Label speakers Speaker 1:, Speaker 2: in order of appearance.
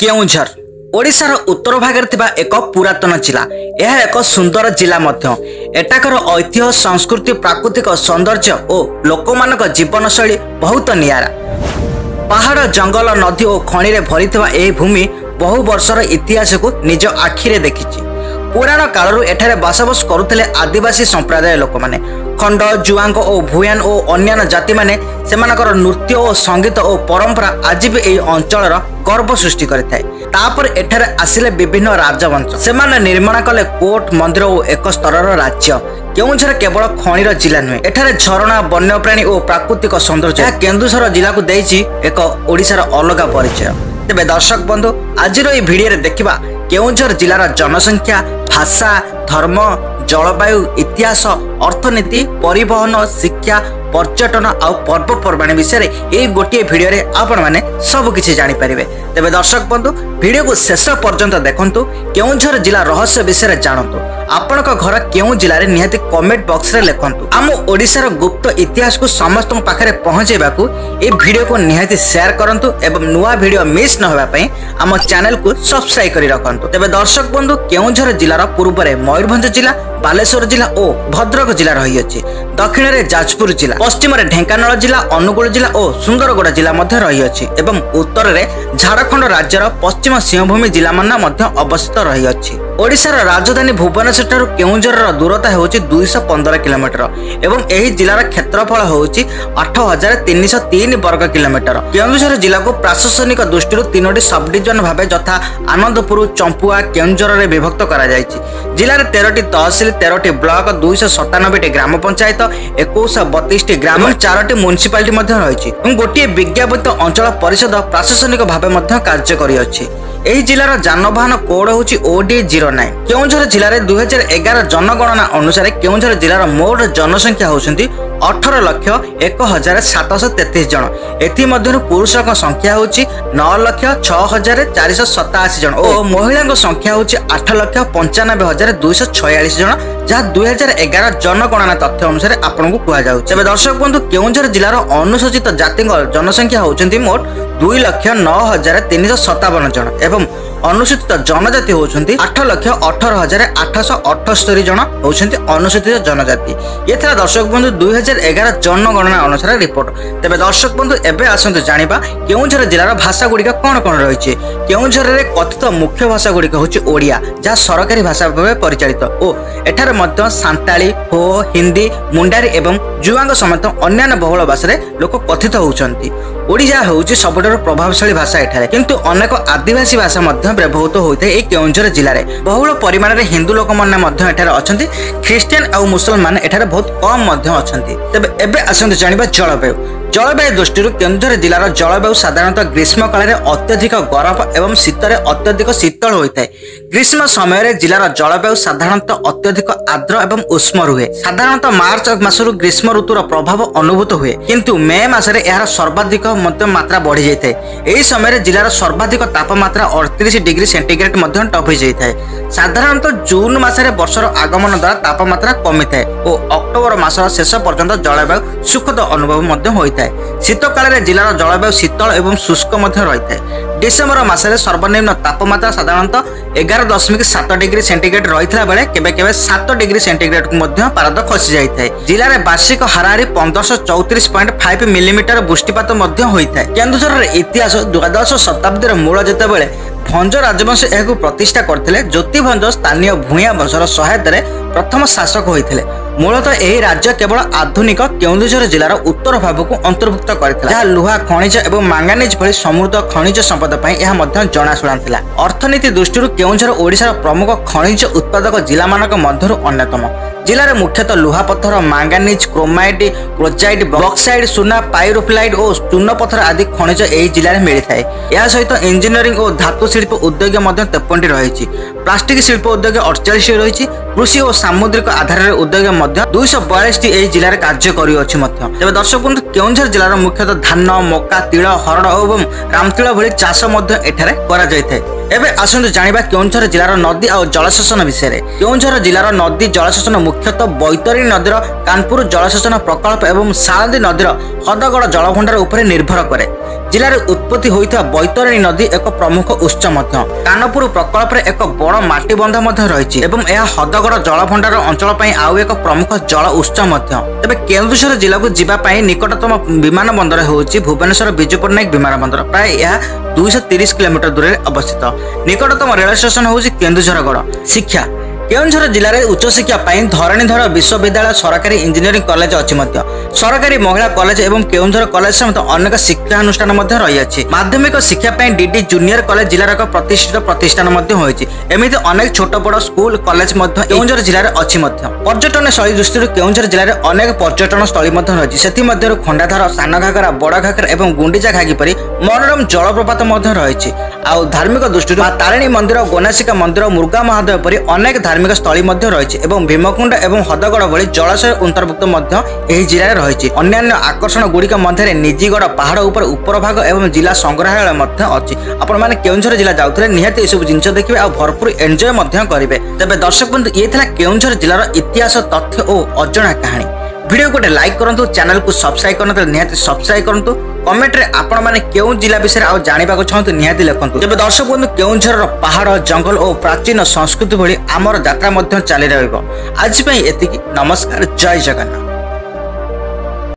Speaker 1: केउझर ओडिशार उत्तर भागरे थिबा एक पुरातन जिला। यह एक सुंदर जिला मध्य। एटाकर ऐतिह्य संस्कृति प्राकृतिक सौंदर्य और लोकमानक जीवन शैली बहुत नियारा। पहाड़ जंगल नदी और खनि रे भरी थिबा एही भूमि बहु वर्षर इतिहास को निज आखिरे देखिछि। पुराण कालरू एठारे बसबास करुथिले आदिवासी संप्रदाय लोक माने। खंड जुआंग और भूयान और अन्य जाति माने सेमानकर नृत्य और संगीत और परंपरा आज भी एही अंचलर गर्व सृष्टि करिथाय। तापर एठारे आसिले विभिन्न राजवंश सेमाने निर्माण कले कोर्ट मंदिर और एक स्तरर राज्य। केउझर केवल खनिर जिला नुहे, एठारे झरणा वन्यप्राणी और प्राकृतिक सौंदर्य केन्दुझर जिला को देइछि एक ओडिशार अलग परिचय। तेबे दर्शक बंधु आज भिडियो देखा केउझर जिलार जनसंख्या, भाषा, धर्म, जलवायु, इतिहास, अर्थनीति, परिवहन, शिक्षा, पर्यटन आउ पर्वपर्वाणी विषय ये गोटे भिडियो रे आपण माने सब किछि जानि परिबे। तेबे दर्शक बंधु भिडियो को शेष पर्यंत देखंतु, केउझर जिला रहस्य विषय जानतु। आपनक घर केउ जिले रे निहाती कमेंट बॉक्स रे लिखंतु। आम ओडिशार गुप्त इतिहास को समस्त पाखरे पहुंचेबाकू ए भिडियो को निहाती शेयर करंतु एवं नुआ भिडियो मिस न होबा पई आम चैनल को सब्सक्राइब करि रखंतु। तेबे दर्शक बंधु केउझर जिलार पूर्व रे मयूरभंज जिला, बालेश्वर जिला और भद्रक जिला रही अछि। दक्षिण रे जाजपुर जिला, पश्चिम रे ढेंकानाल जिला, अनुगुल जिला और सुंदरगढ़ जिला मध्य रही अछि एवं उत्तर रे झारखंड राज्यर पश्चिम सिंहभूमि जिला माना मध्य अवस्थित रही अछि। ओडिशार राजधानी भुवनेश्वर ठारू केउझर दूरता होछि 215 किलोमीटर एवं एही जिलार क्षेत्रफल होछि 8303 वर्ग किलोमीटर। केउझर जिला को प्रशासनिक दृष्टि तीनोटी सब डिविजन भाबे यथा आनंदपुर, चंपुआ, केउझर रे विभक्त करा जायछि। जिला रे 13टी तहसील, 13टी ब्लॉक, 297टी ग्राम पंचायत, 2132टी ग्राम, 4टी म्युनिसिपालिटी मध्य रहिछि एवं गोटे विज्ञापित अंचल परिषद प्रशासनिक भाबे मध्य कार्य करि अछि। एही जिलार जानवाहन कोड होछि OD09। केउझर जिले में 2011 जनगणना अनुसार केउझर जिलार मोट जनसंख्या होउछंती 18,01,733 जन। एथि मध्यरु पुरुषक संख्या होछि 9,06,487 जन और महिलाक संख्या होछि 8,95,246 जन, जहाँ 2011 जनगणना तथ्य अनुसार आपनको कुआ जाउछि। तबे दर्शक बंधु केउझर जिलार अनुसूचित जाति जनसंख्या होउछंती मोट 2,09,357 जन एवं अनुसूचित जनजाति होउछंती 8,18,878 जन होउछंती अनुसूचित जनजाति। ये था दर्शक बंधु 2011 जनगणना अनुसार रिपोर्ट। तेबे दर्शक बंधु एबे आसंतु जानिबा केउझर जिलार भाषा गुड़िका कौन कौन रही। केउझर रे कथित मुख्य भाषा गुड़िक होछि ओडिया, जहाँ सरकारी भाषा भाव परिचालित और एठार मध्य सांताली, हो, हिंदी, मुंडारी एवं जुआंग समेत अन्य बहुल भाषा लोक कथित होउछंती। ओडिया होउछि सबठारु प्रभावशाली भाषा एठारे, किंतु अनेक आदिवासी भाषा मध्य व्यवहृत होइते ए केउझर जिले में। बहुल परिमाण रे हिंदू लोक माने मध्य एठारे अछंती, ख्रिस्टियन और मुसलमान एठारे बहुत कम मध्य अछंती। तबे एबे आसंतु जानिबा जलवायु। जलवायु दृष्टि केउझर जिलार जलवायु साधारणतः ग्रीष्म काल में अत्यधिक गरम एवं शीत अत्यधिक शीतल होता है। ग्रीष्म समय जिलार जलवायु साधारणतः अत्यधिक आर्द्र एवं उष्म रुहे। साधारणतः मार्च मासरू ग्रीष्म ऋतुर प्रभाव अनुभूत हुए, किंतु मे मासरे यार सर्वाधिक मात्रा बढ़ी जाए। यही समय जिलार सर्वाधिक तापमात्रा 38 डिग्री सेंटीग्रेड टपी जाए। साधारणतः जून मासरे वर्षर आगमन द्वारा तापमात्रा कमी थाए और अक्टोबर मासर शेष पर्यंत जलवायु सुखद अनुभव होता है। शीत काल में जिलार जलवायु शीतल एवं शुष्क रही है। डिसेम्बर मासरे सर्वनिम्न तापमात्रा साधारणतः 11.7 डिग्री सेंटीग्रेड रही बेले केबे केबे 7 डिग्री सेंटीग्रेड को पारद खसी जाए। जिले में वार्षिक हाराहारी 1534.5 मिलीमीटर वृष्टिपात होता है। केन्दुझर इतिहास द्वादश शताब्दी मूल जितेबाला भंज राजवंश यह प्रतिष्ठा करते। ज्योति भंज स्थानीय भूया वंशर सहायता प्रथम शासक होते। मूलतः यह राज्य केवल आधुनिक केन्दुझर जिलार उत्तर भाग को अंतर्भुक्त करथिला, जहाँ लुहा खनिज एवं मांगानिज भली समृद्ध खनिज संपद जनाशुना थिला। अर्थनीति दृष्टि केन्दुझर ओडिशार प्रमुख खनिज उत्पादक जिला मानक मध्यरु अन्यतम। जिले में मुख्यतः लुहा पत्थर, मांगानिज, क्रोमाइट, क्लोजाइट, बक्साइट, सुना, पाइरोफिलाइट और चून पत्थर आदि खनिज यही जिले में मिलता है। यह सहित इंजीनियरिंग और धातु शिल्प उद्योग 53 रही। प्लास्टिक शिल्प उद्योग 48 रही। कृषि और सामुद्रिक आधार उद्योग 242 यही जिले में कार्य करुअछि। तेज दर्शक बंधु केउझर जिलार मुख्यतः धान, मका, तिल, हरड़ और रामतिल भली चाष करा जायଥାଏ। एबे आसंतु जानिबा केउझर जिलार नदी और जलसेचन विषय। केउझर जिलार नदी जलसेचन मुख्यतः बैतरणी नदीर कानपुर जलसेचन प्रकल्प एवं सारदी नदीर हदगड़ जलभंडार उपर निर्भर करे। जिले उत्पत्ति होता बैतरणी नदी एक प्रमुख उत्स कानपुर प्रकल्प एक बड़ माटी बंध रही हदगड़ जलभंडार अंचल आउ एक प्रमुख जल उत्स तेज केन्दुझर जिला को जीवाई निकटतम विमान बंदर होउछि भुवनेश्वर विजु पट्टनायक विमान बंदर प्राय यह 230 किलोमीटर दूर अवस्थित निकटतम रेल स्टेशन होउछि केन्दुझरगड़। शिक्षा केन्दुझर जिले में उच्च शिक्षा धरणीधर विश्वविद्यालय सरकारी इंजीनियरिंग कॉलेज अच्छी सरकारी महिला कॉलेज और केन्दुझर कॉलेज समेत अनेक शिक्षानुष्ठान रही माध्यमिक शिक्षा डीडी जूनियर कॉलेज जिलार एक प्रतिष्ठित प्रतिष्ठान एमती अनेक छोट बड़ स्कूल कॉलेज केन्दुझर जिले में अच्छी पर्यटन स्थली दृष्टि केन्दुझर जिले में अनेक पर्यटन स्थली रही से खंडाधार सान घाघरा बड़ घाघरा और गुंडीचा घागी परी मनोरम जलप्रपात रही धार्मिक दृष्टि तारिणी मंदिर गोनासिका मंदिर मुर्गा महादेव परी अनेक धार्मिक स्थली रही भीमकुंड और हदगड़ भली जलाशय अंतर्भुक्त जिले में रही अन्य आकर्षण गुड़िक मध्य निजीगढ़ पहाड़ उपर भाग और जिला संग्रहालय अच्छी आपण मैंने केन्दुझर जिला जाऊे निहाती यह सब जिन देखिए और भरपूर एंजॉय करेंगे। तेज दर्शक बंधु ये केन्दुझर जिलार इतिहास तथ्य और अजଣା कहानी वीडियो गोटे लाइक करूँ चैनल को सब्सक्राइब करते निहाती सब्सक्राइब करूँ कमेंट रे आपण माने केउ जिला विषय आ जानिबा को चाहते निहाती लिखंतु। जब दर्शक बंधु केन्दुझर पहाड़ जंगल और प्राचीन संस्कृति भली आमर यात्रा चली रहिबो। आज पई एतिकी नमस्कार जय जगन्नाथ।